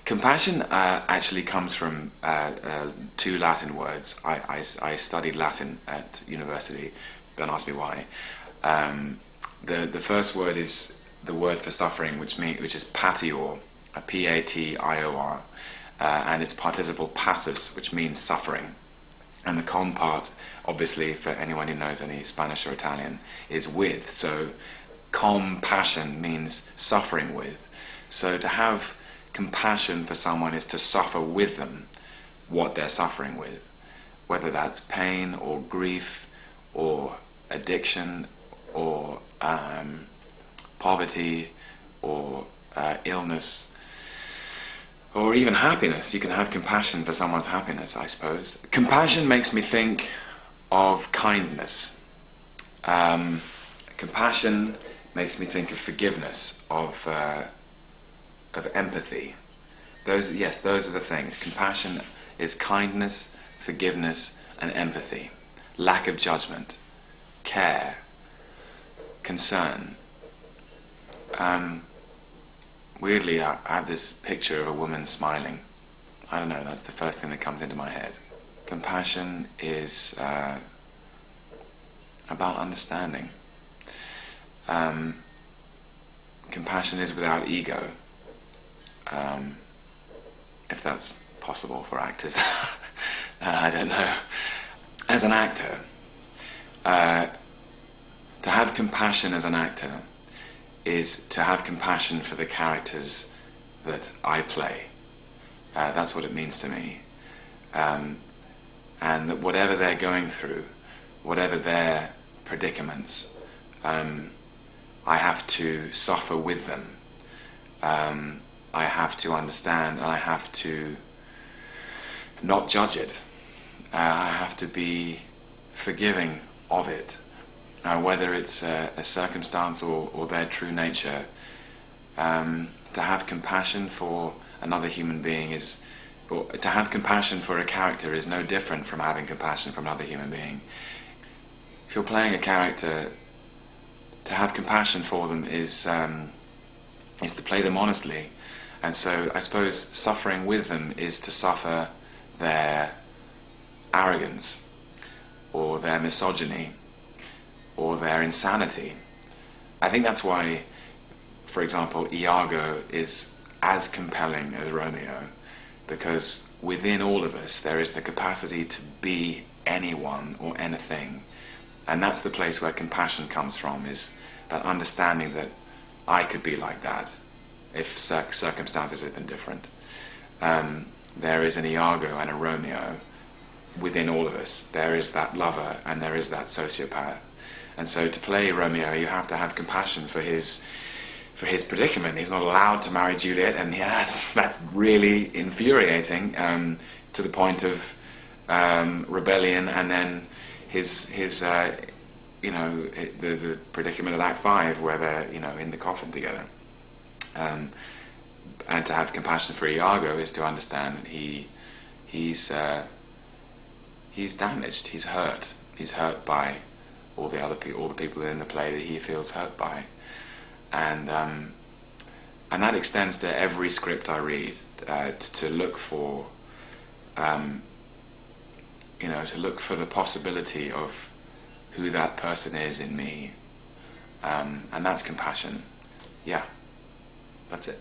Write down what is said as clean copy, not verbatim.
Compassion actually comes from two Latin words. I studied Latin at university. Don't ask me why. The first word is the word for suffering, which is patior, P-A-T-I-O-R, and its participle passus, which means suffering. And the con part, obviously, for anyone who knows any Spanish or Italian, is with. So compassion means suffering with. So to have compassion for someone is to suffer with them what they're suffering with, whether that's pain or grief or addiction or poverty or illness or even happiness. You can have compassion for someone's happiness, I suppose. Compassion makes me think of kindness. Compassion makes me think of forgiveness, of empathy. Those are the things. Compassion is kindness, forgiveness, and empathy. Lack of judgment, care, concern. Weirdly, I have this picture of a woman smiling. I don't know, that's the first thing that comes into my head. Compassion is about understanding. Compassion is without ego. If that's possible for actors. I don't know. As an actor, to have compassion as an actor is to have compassion for the characters that I play. That's what it means to me. And that whatever they're going through, whatever their predicaments, I have to suffer with them. I have to understand, and I have to not judge it. I have to be forgiving of it. Whether it's a circumstance or their true nature, to have compassion for another human being is, or to have compassion for a character is no different from having compassion for another human being. If you're playing a character, to have compassion for them is to play them honestly. And so I suppose suffering with them is to suffer their arrogance or their misogyny or their insanity. I think that's why, for example, Iago is as compelling as Romeo, because within all of us there is the capacity to be anyone or anything, and that's the place where compassion comes from, is that understanding that I could be like that if circumstances had been different. There is an Iago and a Romeo within all of us. There is that lover and there is that sociopath. And so to play Romeo, you have to have compassion for his predicament. He's not allowed to marry Juliet, and that's really infuriating, to the point of rebellion, and then the predicament of Act 5, where they're in the coffin together. And to have compassion for Iago is to understand that he's damaged, he's hurt by all the people in the play that he feels hurt by, and that extends to every script I read, to look for the possibility of who that person is in me, and that's compassion. Yeah, that's it.